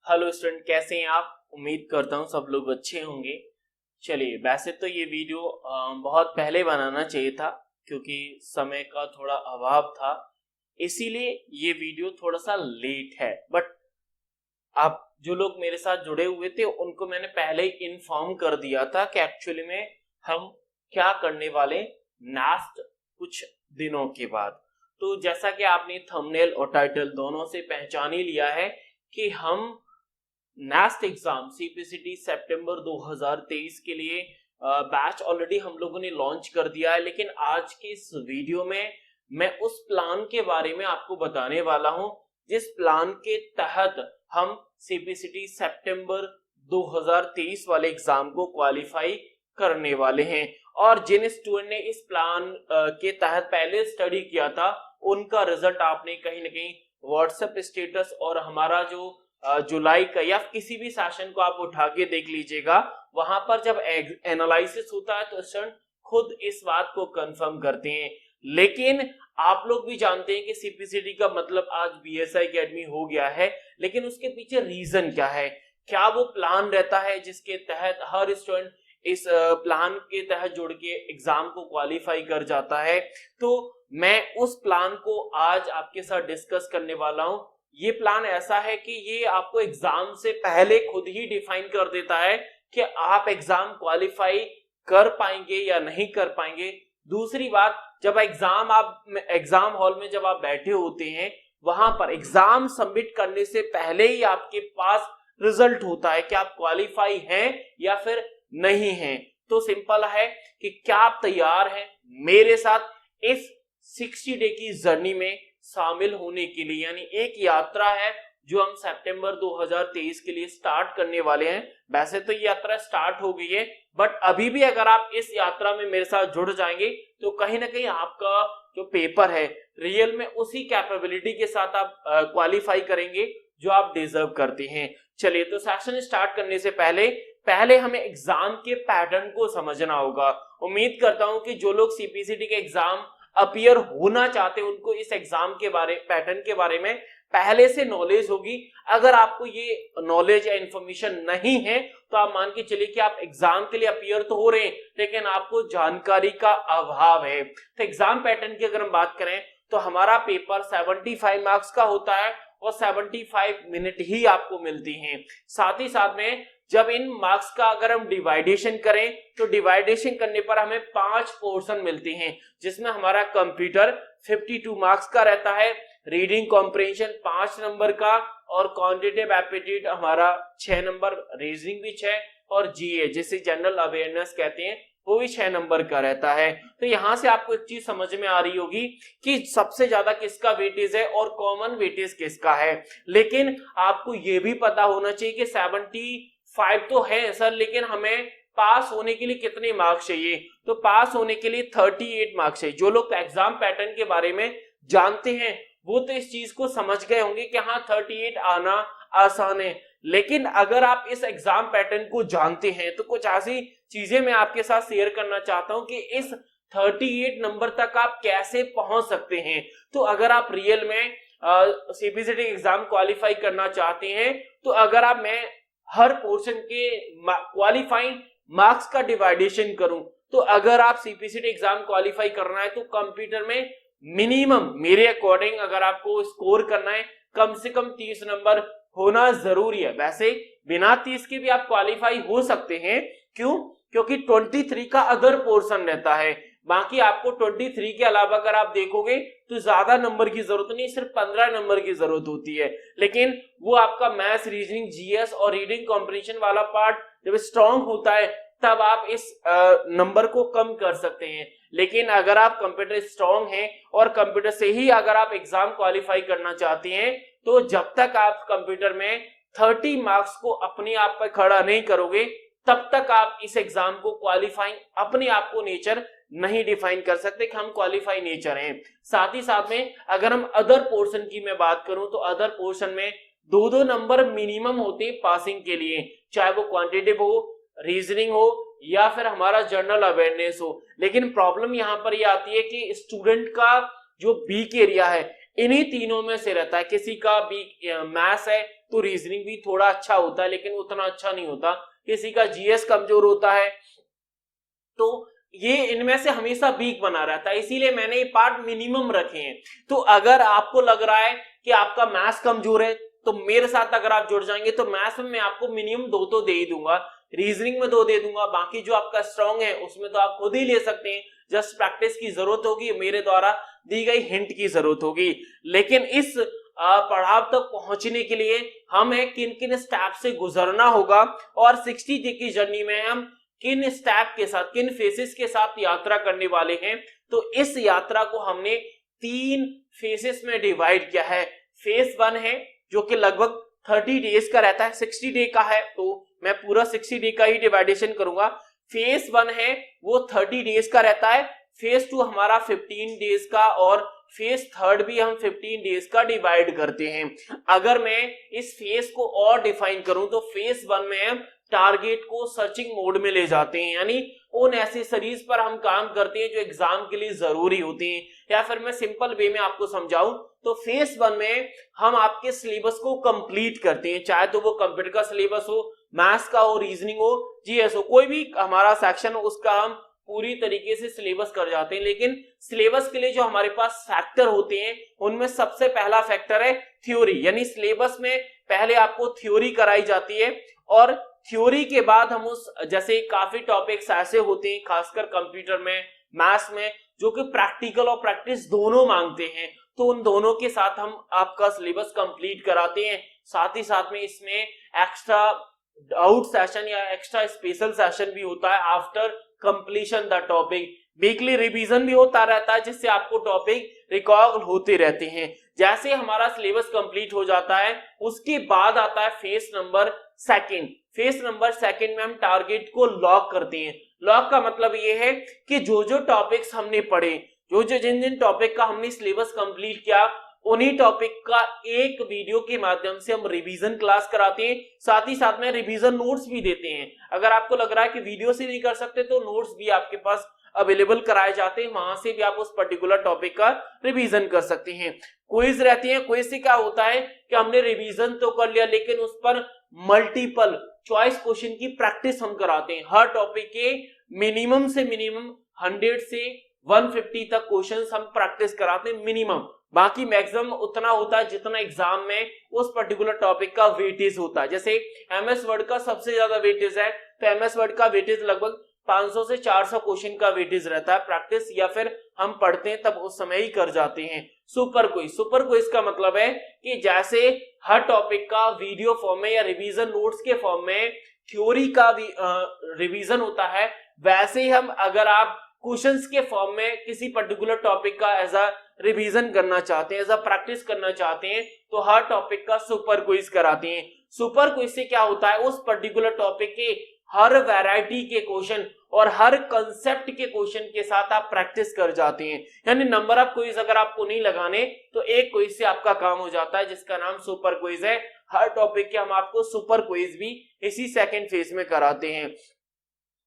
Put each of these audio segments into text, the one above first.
Hello student, कैसे हैं आप? उम्मीद करता हूँ सब लोग अच्छे होंगे। चलिए, वैसे तो ये वीडियो बहुत पहले बनाना चाहिए था क्योंकि समय का थोड़ा अभाव था, इसीलिए ये वीडियो थोड़ा सा लेट है। बट आप जो लोग मेरे साथ जुड़े हुए थे उनको मैंने पहले ही इन्फॉर्म कर दिया था कि एक्चुअली में हम क्या करने वाले नेक्स्ट कुछ दिनों के बाद। तो जैसा कि आपने थंबनेल और टाइटल दोनों से पहचान ही लिया है कि हम नेक्स्ट एग्जाम सीपीसीटी सितंबर 2023 के लिए बैच ऑलरेडी हम लोगों ने लॉन्च कर दिया है। लेकिन आज की इस वीडियो में मैं उस प्लान के बारे में आपको बताने वाला हूं जिस प्लान के तहत हम सीपीसीटी सितंबर 2023 वाले एग्जाम को क्वालिफाई करने वाले हैं। और जिन स्टूडेंट ने इस प्लान के तहत पहले स्टडी किया था उनका रिजल्ट आपने कहीं ना कहीं व्हाट्सएप स्टेटस और हमारा जो जुलाई का या किसी भी सेशन को आप उठा के देख लीजिएगा, वहां पर जब एनालिसिस होता है तो स्टूडेंट खुद इस बात को कंफर्म करते हैं। लेकिन आप लोग भी जानते हैं कि सीपीसीटी का मतलब आज बीएसआई एकेडमी हो गया है, लेकिन उसके पीछे रीजन क्या है? क्या वो प्लान रहता है जिसके तहत हर स्टूडेंट इस प्लान के तहत जुड़ के एग्जाम को क्वालिफाई कर जाता है? तो मैं उस प्लान को आज आपके साथ डिस्कस करने वाला हूं। ये प्लान ऐसा है कि ये आपको एग्जाम से पहले खुद ही डिफाइन कर देता है कि आप एग्जाम क्वालिफाई कर पाएंगे या नहीं कर पाएंगे। दूसरी बात, जब एग्जाम हॉल में जब आप बैठे होते हैं, वहां पर एग्जाम सबमिट करने से पहले ही आपके पास रिजल्ट होता है कि आप क्वालिफाई हैं या फिर नहीं हैं। तो सिंपल है कि क्या आप तैयार हैं मेरे साथ इस 60 डे की जर्नी में शामिल होने के लिए? यानी एक यात्रा है जो हम सितंबर 2023 के लिए स्टार्ट करने वाले हैं। वैसे तो ये यात्रा स्टार्ट हो गई है, बट अभी भी अगर आप इस यात्रा में मेरे साथ जुड़ जाएंगे तो कहीं ना कहीं आपका जो पेपर है रियल में उसी कैपेबिलिटी के साथ आप क्वालिफाई करेंगे जो आप डिजर्व करते हैं। चलिए, तो सेशन स्टार्ट करने से पहले हमें एग्जाम के पैटर्न को समझना होगा। उम्मीद करता हूं कि जो लोग सीपीसीटी के एग्जाम अपीयर होना चाहते हैं उनको इस एग्जाम के पैटर्न के बारे में पहले से नॉलेज होगी। अगर आपको ये नॉलेज या इंफॉर्मेशन नहीं है तो आप मान के चलिए कि आप एग्जाम के लिए अपीयर तो हो रहे हैं लेकिन आपको जानकारी का अभाव है। तो एग्जाम पैटर्न की अगर हम बात करें तो हमारा पेपर 75 मार्क्स का होता है और 75 मिनट ही आपको मिलती हैं। साथ ही साथ में जब इन मार्क्स का अगर हम डिवाइडेशन करें तो डिवाइडेशन करने पर हमें 5 पोर्शन मिलते हैं, जिसमें हमारा कंप्यूटर 52 मार्क्स का रहता है, रीडिंग कॉम्प्रिहेंशन 5 नंबर का और क्वांटिटेटिव एप्टीट्यूड हमारा 6 नंबर, रीजनिंग भी 6 और जीए जिसे जनरल अवेयरनेस कहते हैं वो भी 6 नंबर का रहता है। तो यहां से आपको एक चीज समझ में आ रही होगी कि सबसे ज्यादा किसका वेटेज है और कॉमन वेटेज किसका है। लेकिन आपको ये भी पता होना चाहिए कि 75 तो है सर, लेकिन हमें पास होने के लिए कितने मार्क्स चाहिए? तो पास होने के लिए 38 मार्क्स चाहिए। जो लोग एग्जाम पैटर्न के बारे में जानते हैं वो तो इस चीज को समझ गए होंगे कि हाँ 38 आना आसान है। लेकिन अगर आप इस एग्जाम पैटर्न को जानते हैं तो कुछ ऐसी चीजें मैं आपके साथ शेयर करना चाहता हूं कि इस 38 नंबर तक आप कैसे पहुंच सकते हैं। तो अगर आप रियल में सीपीसीटी एग्जाम क्वालिफाई करना चाहते हैं तो अगर आप मैं हर पोर्शन के क्वालिफाइंग मार्क्स का डिवाइडेशन करूं तो अगर आप सीपीसीटी एग्जाम क्वालिफाई करना है तो कंप्यूटर में मिनिमम मेरे अकॉर्डिंग अगर आपको स्कोर करना है कम से कम 30 नंबर होना जरूरी है। वैसे बिना 30 के भी आप क्वालिफाई हो सकते हैं। क्यों? क्योंकि 23 का अदर पोर्शन रहता है। बाकी आपको 23 के अलावा अगर आप देखोगे तो ज्यादा नंबर की जरूरत नहीं, सिर्फ 15 नंबर की जरूरत होती है। लेकिन वो आपका मैथ्स, रीजनिंग, जीएस और रीडिंग कॉम्प्रिहेंशन वाला पार्ट जब स्ट्रांग होता है तब आप इस नंबर को कम कर सकते हैं। लेकिन अगर आप कंप्यूटर स्ट्रांग हैं और कंप्यूटर से ही अगर आप एग्जाम क्वालिफाई करना चाहते हैं तो जब तक आप कंप्यूटर में 30 मार्क्स को अपने आप पर खड़ा नहीं करोगे तब तक आप इस एग्जाम को क्वालिफाई अपने आप को नेचर नहीं डिफाइन कर सकते कि हम क्वालिफाई नेचर हैं। साथ ही साथ में अगर हम अदर पोर्शन की मैं बात करूं तो अदर पोर्शन में 2-2 नंबर मिनिमम होते हैं पासिंग के लिए, चाहे वो क्वांटिटेटिव हो, रीजनिंग हो या फिर हमारा जनरल अवेयरनेस हो। लेकिन प्रॉब्लम यहां पर ये आती है कि स्टूडेंट का जो वीक एरिया है इन्हीं तीनों में से रहता है। किसी का वीक मैथ्स है, तो रीजनिंग भी थोड़ा अच्छा होता है, लेकिन उतना अच्छा नहीं होता। किसी का जीएस कमजोर होता है, तो ये इनमें से हमेशा वीक बना रहता है, इसीलिए मैंने ये पार्ट मिनिमम रखे हैं। तो अगर आपको लग रहा है कि आपका मैथ्स कमजोर है, तो मेरे साथ अगर आप जुड़ जाएंगे तो मैथ्स में मैं आपको मिनिमम 2 तो दे ही दूंगा, रीजनिंग में 2 दे दूंगा, बाकी जो आपका स्ट्रांग है उसमें तो आप खुद ही ले सकते हैं। जस्ट प्रैक्टिस की जरूरत होगी, मेरे द्वारा दी गई हिंट की जरूरत होगी। लेकिन इस पड़ाव तक पहुंचने के लिए हमें किन किन स्टेप से गुजरना होगा और 60 डे की जर्नी में हम किन स्टेप के साथ, किन फेसेस के साथ यात्रा करने वाले हैं, तो इस यात्रा को हमने 3 फेसेस में डिवाइड किया है। फेज 1 है जो कि लगभग 30 डेज का रहता है, 60 डे का है तो मैं पूरा 60 डे का ही डिवाइडेशन करूंगा। फेज 1 है वो 30 डेज का रहता है, फेज 2 हमारा 15 डेज का, और फेज 3 भी हम 15 डेज का डिवाइड करते हैं। अगर मैं इस फेज को और डिफाइन करूं तो फेज 1 में हम टारगेट को सर्चिंग मोड में ले जाते हैं, यानी उन एक्सेसरीज पर हम काम करते हैं जो एग्जाम के लिए जरूरी होती हैं। या फिर मैं सिंपल वे में आपको समझाऊं तो फेज 1 में हम आपके सिलेबस को कंप्लीट करते हैं, चाहे तो वो कंप्यूटर का सिलेबस हो, मैथ्स का हो, रीजनिंग हो, जीएस हो, कोई भी हमारा सेक्शन हो उसका हम पूरी तरीके से सिलेबस कर जाते हैं। लेकिन सिलेबस के लिए जो हमारे पास फैक्टर होते हैं उनमें सबसे पहला फैक्टर है थ्योरी, यानी सिलेबस में पहले आपको थ्योरी कराई जाती है, और थ्योरी के बाद हम उस, जैसे काफी टॉपिक्स ऐसे होते हैं खासकर कंप्यूटर में, मैथ्स में, जो कि प्रैक्टिकल और प्रैक्टिस दोनों मांगते हैं, तो उन दोनों के साथ हम आपका सिलेबस कंप्लीट कराते हैं। साथ ही साथ में इसमें एक्स्ट्रा डाउट सेशन या एक्स्ट्रा स्पेशल सेशन भी होता है after completion the topic. Weekly revision भी होता रहता है जिससे आपको टॉपिक रिकॉल होते रहते हैं। जैसे हमारा सिलेबस कंप्लीट हो जाता है उसके बाद आता है फेज नंबर 2। फेज नंबर 2 में हम टारगेट को लॉक करते हैं। लॉक का मतलब ये है कि जो जो टॉपिक्स हमने पढ़े, जिन जिन टॉपिक का हमने सिलेबस कंप्लीट किया, उन्हीं टॉपिक का एक वीडियो के माध्यम से हम रिवीजन क्लास कराते हैं। साथ ही साथ में रिवीजन नोट्स भी देते हैं। अगर आपको लग रहा है कि वीडियो से नहीं कर सकते तो नोट्स भी आपके पास अवेलेबल कराए जाते हैं, वहां से भी आप उस पर्टिकुलर टॉपिक का रिवीजन कर सकते हैं। क्विज रहती है, क्विज से क्या होता है कि हमने रिवीजन तो कर लिया लेकिन उस पर मल्टीपल चॉइस क्वेश्चन की प्रैक्टिस हम कराते हैं। हर टॉपिक के मिनिमम से मिनिमम 100 से 150 तक क्वेश्चंस हम प्रैक्टिस कराते हैं मिनिमम, बाकी मैक्सिमम उतना होता है जितना एग्जाम में उस पर्टिकुलर टॉपिक का वेटेज होता है। जैसे एमएस वर्ड का सबसे ज्यादा वेटेज है तो एमएस वर्ड का वेटेज लगभग 500 से 400 क्वेश्चन का वेटेज रहता है प्रैक्टिस, या फिर हम पढ़ते हैं तब उस समय ही कर जाते हैं। सुपर क्विज का मतलब है कि जैसे हर टॉपिक का वीडियो फॉर्म में या रिवीजन नोट्स के फॉर्म में थ्योरी का भी रिवीजन होता है, वैसे ही हम अगर आप क्वेश्चंस के फॉर्म में किसी पर्टिकुलर टॉपिक का एज अ रिवीजन करना चाहते हैं, एज अ प्रैक्टिस करना चाहते हैं, तो हर टॉपिक का सुपर क्विज कराते हैं। सुपर क्विज से क्या होता है, उस पर्टिकुलर टॉपिक के हर वैरायटी के क्वेश्चन और हर कंसेप्ट के क्वेश्चन के साथ आप प्रैक्टिस कर जाते हैं। यानी नंबर ऑफ क्विज अगर आपको नहीं लगाने तो एक क्विज से आपका काम हो जाता है, जिसका नाम सुपर क्विज है। हर टॉपिक के हम आपको सुपर क्विज भी इसी सेकंड फेज में कराते हैं।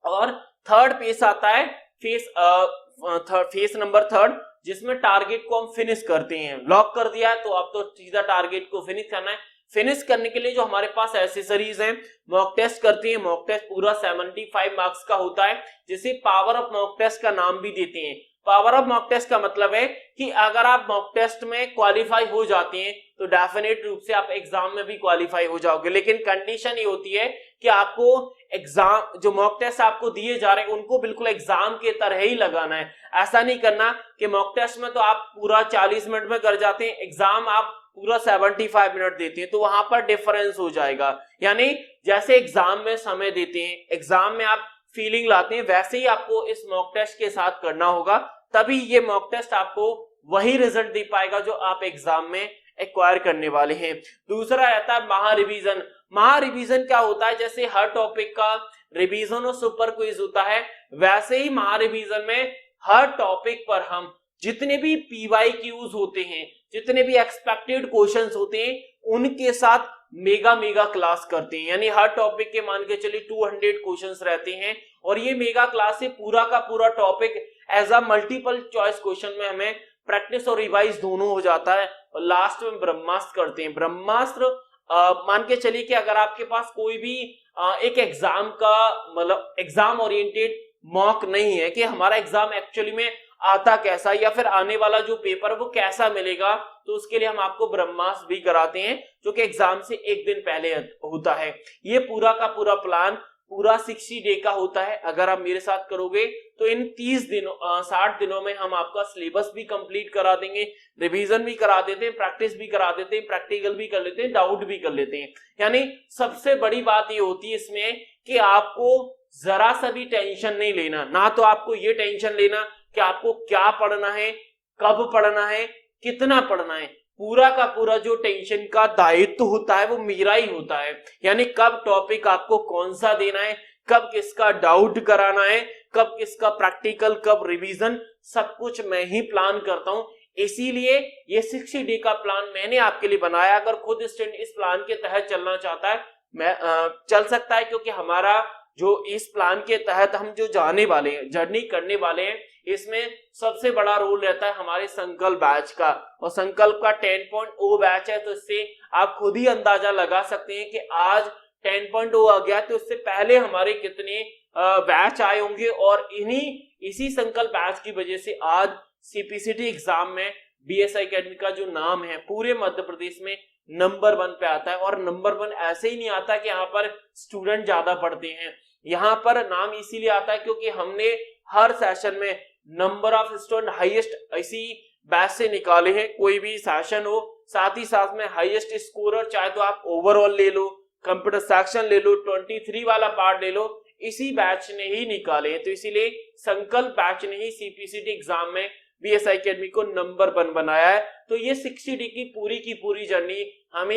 और थर्ड फेज आता है फेज नंबर 3, जिसमें टारगेट को हम फिनिश करते हैं। लॉक कर दिया तो अब तो सीधा टारगेट को फिनिश करना है। फिनिश करने के लिए जो हमारे पास एसेसरीज हैं, मॉक टेस्ट करते हैं। मॉक टेस्ट पूरा 75 मार्क्स का होता है, जिसे पावर ऑफ मॉक टेस्ट का नाम भी देते हैं। पावर ऑफ मॉक टेस्ट का मतलब है कि अगर आप मॉक टेस्ट में क्वालिफाई हो जाते हैं तो डेफिनेट रूप से आप एग्जाम में भी क्वालिफाई हो जाओगे, लेकिन कंडीशन ये होती है कि आपको एग्जाम, जो मॉक टेस्ट आपको दिए जा रहे हैं उनको बिल्कुल एग्जाम के तरह ही लगाना है। ऐसा नहीं करना कि मॉक टेस्ट में तो आप पूरा 40 मिनट में कर जाते हैं, एग्जाम आप पूरा 75 मिनट देते हैं, तो वहां पर डिफरेंस हो जाएगा। यानी जैसे एग्जाम में समय देते हैं, एग्जाम में आप फीलिंग लाते हैं, वैसे ही आपको इस मॉक टेस्ट के साथ करना होगा, तभी ये मॉक टेस्ट आपको वही रिजल्ट दे पाएगा जो आप एग्जाम में एक्वायर करने वाले हैं। दूसरा रहता है महा रिवीजन। महा रिवीजन क्या होता है, जैसे हर टॉपिक का रिवीजन और सुपर क्विज होता है, वैसे ही महा रिवीजन में हर टॉपिक पर हम जितने भी PYQs होते हैं, जितने भी एक्सपेक्टेड क्वेश्चंस होते हैं, उनके साथ मेगा क्लास करते हैं। यानी हर टॉपिक के मान के चलिए 200 क्वेश्चंस रहते हैं, और ये मेगा क्लास से पूरा का पूरा topic as a multiple choice question में हमें प्रैक्टिस और रिवाइज दोनों हो जाता है। और लास्ट में ब्रह्मास्त्र करते हैं। ब्रह्मास्त्र मान के चलिए कि अगर आपके पास कोई भी एक एग्जाम का मतलब एग्जाम ओरिएंटेड मॉक नहीं है कि हमारा एग्जाम एक्चुअली में आता कैसा या फिर आने वाला जो पेपर वो कैसा मिलेगा, तो उसके लिए हम आपको ब्रह्मास्त्र भी कराते हैं जो कि एग्जाम से एक दिन पहले होता है। ये पूरा का पूरा प्लान पूरा 60 डे का होता है। अगर आप मेरे साथ करोगे तो इन 30 दिनों 60 दिनों में हम आपका सिलेबस भी कंप्लीट करा देंगे, रिवीजन भी करा देते हैं, प्रैक्टिस भी करा देते हैं, प्रैक्टिकल भी कर लेते हैं, डाउट भी कर लेते हैं। यानी सबसे बड़ी बात ये होती है इसमें कि आपको जरा सा भी टेंशन नहीं लेना। ना तो आपको ये टेंशन लेना कि आपको क्या पढ़ना है, कब पढ़ना है, कितना पढ़ना है। पूरा का पूरा जो टेंशन का दायित्व होता है वो मेरा ही होता है। यानी कब टॉपिक आपको कौन सा देना है, कब किसका डाउट कराना है, कब किसका प्रैक्टिकल, कब रिवीजन, सब कुछ मैं ही प्लान करता हूं। इसीलिए ये 60 डे का प्लान मैंने आपके लिए बनाया। अगर खुद स्टूडेंट इस प्लान के तहत चलना चाहता है मैं चल सकता है, क्योंकि हमारा जो इस प्लान के तहत हम जो जाने वाले हैं, जर्नी करने वाले हैं, इसमें सबसे बड़ा रोल रहता है हमारे संकल्प बैच का। और संकल्प का 10.0 बैच है, तो इससे आप खुद ही अंदाजा लगा सकते हैं कि आज 10.0 आ गया, तो इससे पहले हमारे कितने बैच आए होंगे। और इसी संकल्प बैच की वजह से आज सीपीसीटी एग्जाम में बीएसआई अकेडमी का जो नाम है पूरे मध्य प्रदेश में नंबर 1 पे आता है। और नंबर 1 ऐसे ही नहीं आता कि यहाँ पर स्टूडेंट ज्यादा पढ़ते हैं, यहाँ पर नाम इसीलिए आता है क्योंकि हमने हर सेशन में नंबर ऑफ स्टूडेंट हाईएस्ट इसी बैच से निकाले हैं। कोई भी सेशन हो, साथ ही साथ में हाईएस्ट स्कोरर, चाहे तो आप ओवरऑल ले लो, कंप्यूटर सेक्शन ले लो, 23 वाला पार्ट ले लो, इसी बैच ने ही निकाले हैं। तो इसीलिए संकल्प बैच ने ही सीपीसीटी एग्जाम में बीएसआई अकेडमी को नंबर 1 बनाया है। तो ये 60 डे की पूरी जर्नी हम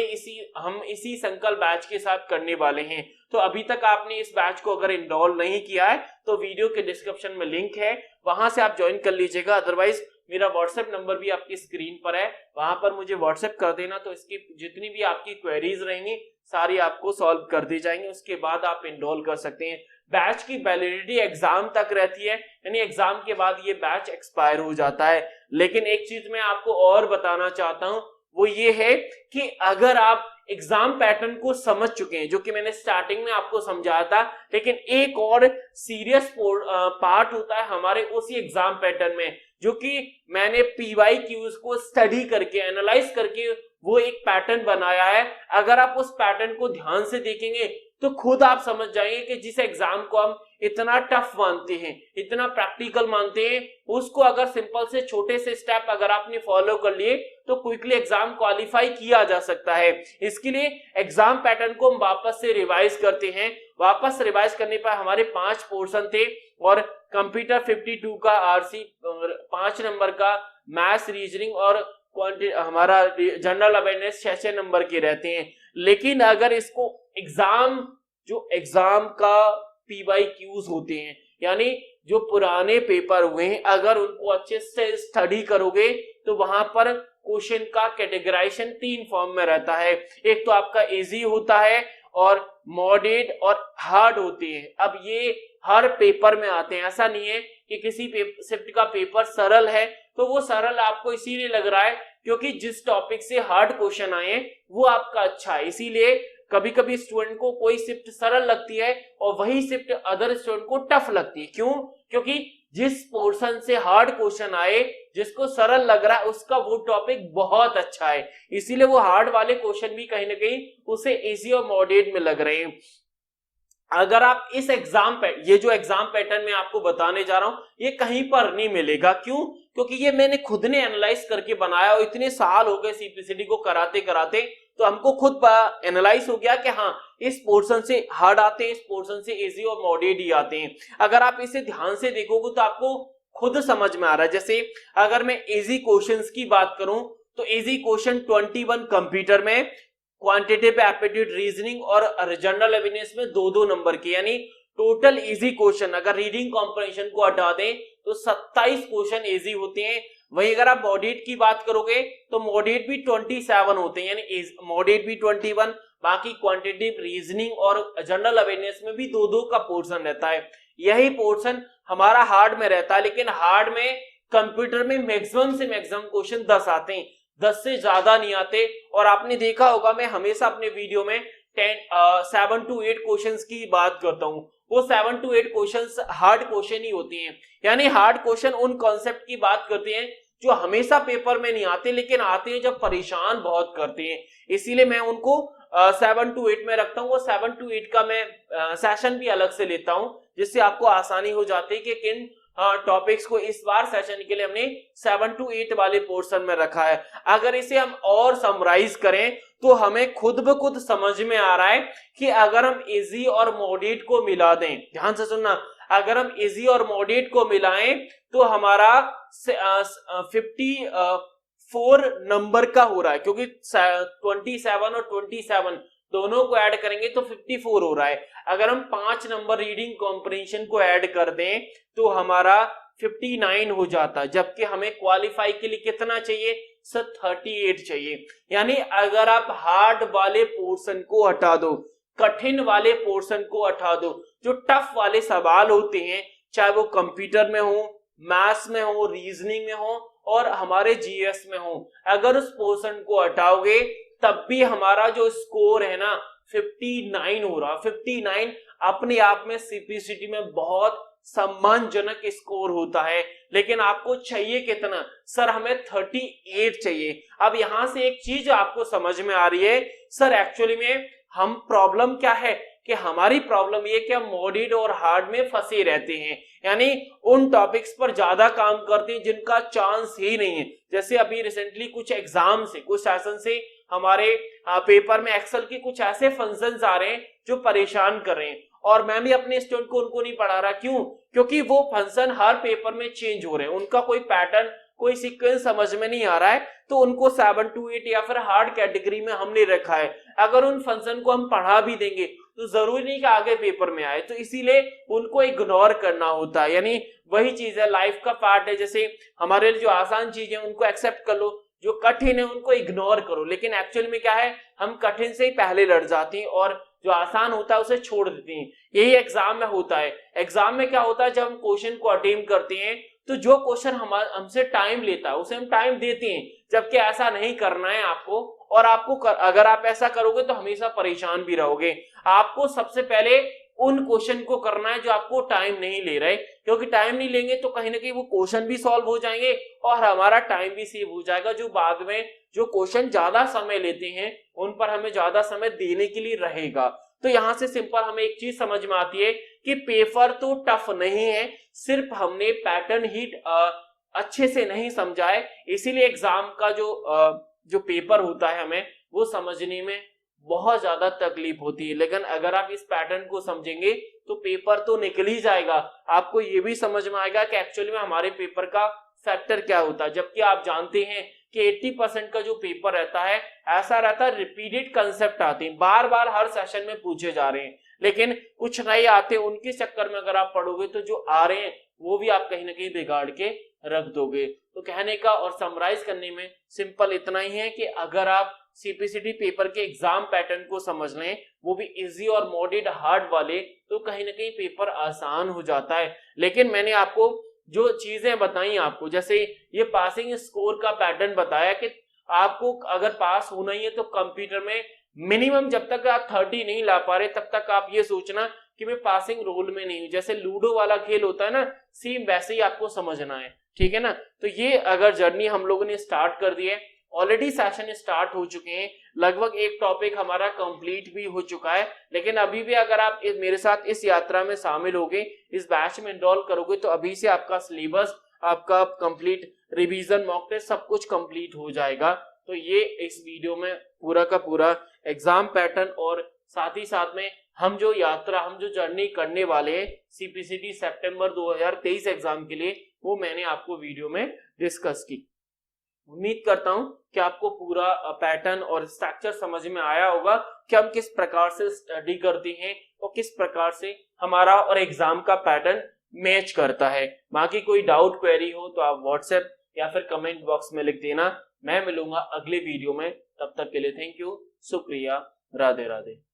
इसी संकल्प बैच के साथ करने वाले हैं। तो अभी तक आपने इस बैच को अगर इनरोल नहीं किया है तो वीडियो के डिस्क्रिप्शन में लिंक है, वहां से आप ज्वाइन कर लीजिएगा। अदरवाइज मेरा व्हाट्सएप नंबर भी आपकी स्क्रीन पर है, वहां पर मुझे व्हाट्सएप कर देना, तो इसकी जितनी भी आपकी क्वेरीज रहेंगी सारी आपको सॉल्व कर दी जाएंगी। उसके बाद आप इनरोल कर सकते हैं। बैच की वैलिडिटी एग्जाम तक रहती है, यानी एग्जाम के बाद ये बैच एक्सपायर हो जाता है। लेकिन एक चीज मैं आपको और बताना चाहता हूं, वो ये है कि अगर आप एग्जाम पैटर्न को समझ चुके हैं, जो कि मैंने स्टार्टिंग में आपको समझाया था, लेकिन एक और सीरियस पार्ट होता है हमारे उसी एग्जाम पैटर्न में, जो कि मैंने PYQs को स्टडी करके, एनालाइज करके वो एक पैटर्न बनाया है। अगर आप उस पैटर्न को ध्यान से देखेंगे तो खुद आप समझ जाएंगे कि जिस एग्जाम को हम इतना टफ मानते हैं, इतना प्रैक्टिकल मानते हैं, उसको अगर सिंपल से छोटे से स्टेप अगर आपने फॉलो कर लिए तो क्विकली एग्जाम क्वालिफाई किया जा सकता है। इसके लिए एग्जाम पैटर्न को हम वापस से रिवाइज करते हैं। वापस रिवाइज करने पर हमारे 5 पोर्शन थे, और कंप्यूटर 52 का आरसी 5 नंबर का, मैथ्स, रीजनिंग और हमारा जनरल अवेयरनेस 6 नंबर के रहते हैं। लेकिन अगर इसको एग्जाम का PYQs होते हैं, यानी जो पुराने पेपर हुए हैं, अगर उनको अच्छे से स्टडी करोगे तो वहां पर क्वेश्चन का कैटेगराइजेशन 3 फॉर्म में रहता है। एक तो आपका इजी होता है, और मॉडरेट और हार्ड होते हैं। अब ये हर पेपर में आते हैं, ऐसा नहीं है कि किसी शिफ्ट का पेपर सरल है तो वो सरल आपको इसीलिए लग रहा है क्योंकि जिस टॉपिक से हार्ड क्वेश्चन आए वो आपका अच्छा है। इसीलिए कभी कभी स्टूडेंट को कोई शिफ्ट सरल लगती है और वही शिफ्ट अदर स्टूडेंट को टफ लगती है। क्यों? क्योंकि जिस पोर्शन से हार्ड क्वेश्चन आए, जिसको सरल लग रहा है, उसका वो टॉपिक बहुत अच्छा है, इसीलिए वो हार्ड वाले क्वेश्चन भी कहीं ना कहीं उसे इजी और मॉडरेट में लग रहे हैं। अगर आप इस ये जो एग्जाम पैटर्न में आपको बताने जा रहा हूं, ये कहीं पर नहीं मिलेगा। क्यों? क्योंकि ये मैंने खुद ने एनालाइज करके बनाया, और इतने साल हो गए सीपीसीटी को कराते कराते, तो हमको खुद एनालाइज हो गया कि हाँ, इस पोर्शन से हार्ड आते हैं, इस पोर्शन से इजी और मॉडरेट ही आते हैं। अगर आप इसे ध्यान से देखोगे तो आपको खुद समझ में आ रहा है। जैसे अगर मैं इजी क्वेश्चंस की बात करूं तो इजी क्वेश्चन 21 कंप्यूटर में, क्वांटिटेटिव एप्टीट्यूड, रीजनिंग और जनरल अवेयरनेस में 2-2 नंबर के, यानी टोटल इजी क्वेश्चन अगर रीडिंग कॉम्प्रिहेंशन को हटा दें तो 27 क्वेश्चन इजी होते हैं। वहीं अगर आप मॉडरेट की बात करोगे तो मॉडरेट भी 27 होते हैं, यानी मॉडरेट भी 21, बाकी क्वांटिटेटिव, रीजनिंग और जनरल अवेयरनेस में भी 2-2 का पोर्शन रहता है। यही पोर्शन हमारा हार्ड में रहता है, लेकिन हार्ड में कंप्यूटर में मैक्सिमम से मैक्सिमम क्वेश्चन 10 आते हैं। 10 से ज्यादा नहीं आते। और आपने देखा होगा मैं हमेशा अपने वीडियो में 7 to 8 क्वेश्चंस की बात करता हूं। वो 7 to 8 क्वेश्चंस हार्ड क्वेश्चन ही होते हैं, यानी हार्ड क्वेश्चन उन कॉन्सेप्ट की बात करते हैं जो हमेशा पेपर में नहीं आते, लेकिन आते हैं जब परेशान बहुत करते हैं। इसीलिए मैं उनको 7 to 8 में रखता हूँ। वो 7 to 8 का मैं सेशन भी अलग से लेता हूँ, जिससे आपको आसानी हो जाती है कि किन टॉपिक्स को इस बार सेशन के लिए हमने 7 to 8 वाले पोर्शन में रखा है। अगर इसे हम और समराइज करें तो हमें खुद ब खुद समझ में आ रहा है कि अगर हम इजी और मॉडरेट को मिला दें, ध्यान से सुनना, अगर हम इजी और मॉडरेट को मिलाएं तो हमारा 54 नंबर का हो रहा है, क्योंकि 27 और 27 दोनों को ऐड करेंगे तो 54 हो रहा है। अगर हम 5 नंबर रीडिंग कॉम्प्रिहेंशन को ऐड कर दें तो हमारा 59 हो जाता है, जबकि हमें क्वालिफाई के लिए कितना चाहिए सर 38 चाहिए। यानी अगर आप हार्ड वाले पोर्शन को हटा दो, कठिन वाले पोर्शन को हटा दो, जो टफ वाले सवाल होते हैं, चाहे वो कंप्यूटर में हो, मैथ्स में हो, रीजनिंग में हो और हमारे जीएस में हो, अगर उस पोर्शन को हटाओगे तब भी हमारा जो स्कोर है ना 59 हो रहा। 59 अपने आप में सीपीसीटी में बहुत सम्मानजनक स्कोर होता है। लेकिन आपको चाहिए कितना सर, हमें 38 चाहिए। अब यहां से एक चीज आपको समझ में आ रही है सर, एक्चुअली में हम प्रॉब्लम क्या है कि हमारी प्रॉब्लम ये कि हम मॉडरेट और हार्ड में फंसे रहते हैं, यानी उन टॉपिक्स पर ज्यादा काम करते हैं जिनका चांस ही नहीं है। जैसे अभी रिसेंटली कुछ एग्जाम से, कुछ सेशन से हमारे पेपर में एक्सेल के कुछ ऐसे फंक्शंस आ रहे हैं जो परेशान कर रहे हैं, और मैं भी अपने स्टूडेंट को उनको नहीं पढ़ा रहा। क्यों? क्योंकि वो फंक्शन हर पेपर में चेंज हो रहे हैं, उनका कोई पैटर्न, कोई सीक्वेंस समझ में नहीं आ रहा है, तो उनको 7 to 8 या फिर हार्ड कैटेगरी में हमने रखा है। अगर उन फंक्शन को हम पढ़ा भी देंगे तो जरूरी नहीं कि आगे पेपर में आए, तो इसीलिए उनको इग्नोर करना होता है। यानी वही चीज है, लाइफ का पार्ट है। जैसे हमारे लिए जो आसान चीज है उनको एक्सेप्ट कर लो, जो कठिन है उनको इग्नोर करो। लेकिन एक्चुअल में क्या है, हम कठिन से ही पहले लड़ जाते हैं और जो आसान होता है उसे छोड़ देते हैं। यही एग्जाम में होता है। एग्जाम में क्या होता है, जब हम क्वेश्चन को अटेम्प्ट करते हैं तो जो क्वेश्चन हमसे टाइम लेता है उसे हम टाइम देते हैं, जबकि ऐसा नहीं करना है आपको। और आपको अगर आप ऐसा करोगे तो हमेशा परेशान भी रहोगे। आपको सबसे पहले उन क्वेश्चन को करना है जो आपको टाइम नहीं ले रहे, क्योंकि टाइम नहीं लेंगे तो कहीं ना कहीं वो क्वेश्चन भी सॉल्व हो जाएंगे और हमारा टाइम भी सेव हो जाएगा। जो बाद में जो क्वेश्चन ज्यादा समय लेते हैं उन पर हमें ज्यादा समय देने के लिए रहेगा। तो यहां से सिंपल हमें एक चीज समझ में आती है कि पेपर तो टफ नहीं है, सिर्फ हमने पैटर्न ही अच्छे से नहीं समझा है। इसीलिए एग्जाम का जो पेपर होता है हमें वो समझने में बहुत ज्यादा तकलीफ होती है। लेकिन अगर आप इस पैटर्न को समझेंगे तो पेपर तो निकल ही जाएगा। आपको ये भी समझ में आएगा कि एक्चुअली में हमारे पेपर का फैक्टर क्या होता है। जबकि आप जानते हैं कि 80% का जो पेपर रहता है ऐसा रहता है, रिपीटेड कंसेप्ट आते हैं, बार बार हर सेशन में पूछे जा रहे हैं, लेकिन कुछ नए आते हैं। उनके चक्कर में अगर आप पढ़ोगे तो जो आ रहे हैं वो भी आप कहीं ना कहीं बिगाड़ के रख दोगे। तो कहने का और समराइज करने में सिंपल इतना ही है कि अगर आप सीपीसीटी पेपर के एग्जाम पैटर्न को समझ लें, वो भी इजी और मॉडरेट हार्ड वाले, तो कहीं ना कहीं पेपर आसान हो जाता है। लेकिन मैंने आपको जो चीजें बताई आपको, जैसे ये पासिंग स्कोर का पैटर्न बताया कि आपको अगर पास होना ही है तो कंप्यूटर में मिनिमम जब तक आप 30 नहीं ला पा रहे तब तक आप ये सोचना कि मैं पासिंग रोल में नहीं हूं। जैसे लूडो वाला खेल होता है ना, सेम वैसे ही आपको समझना है, ठीक है ना। तो ये अगर जर्नी हम लोगों ने स्टार्ट कर दी है, ऑलरेडी सेशन स्टार्ट हो चुके हैं, लगभग एक टॉपिक हमारा कंप्लीट भी हो चुका है। लेकिन अभी भी अगर आप मेरे साथ इस यात्रा में शामिल होगे, इस बैच में एनरोल करोगे, तो अभी से आपका सिलेबस, आपका कंप्लीट रिवीजन, मॉक टेस्ट सब कुछ कंप्लीट हो जाएगा। तो ये इस वीडियो में पूरा का पूरा एग्जाम पैटर्न और साथ ही साथ में हम जो यात्रा, हम जो जर्नी करने वाले हैं सीपीसीटी सितंबर 2023 एग्जाम के लिए, वो मैंने आपको वीडियो में डिस्कस की। उम्मीद करता हूं कि आपको पूरा पैटर्न और स्ट्रक्चर समझ में आया होगा कि हम किस प्रकार से स्टडी करते हैं और किस प्रकार से हमारा और एग्जाम का पैटर्न मैच करता है। बाकी कोई डाउट क्वेरी हो तो आप व्हाट्सएप या फिर कमेंट बॉक्स में लिख देना। मैं मिलूंगा अगले वीडियो में, तब तक के लिए थैंक यू, शुक्रिया, राधे राधे।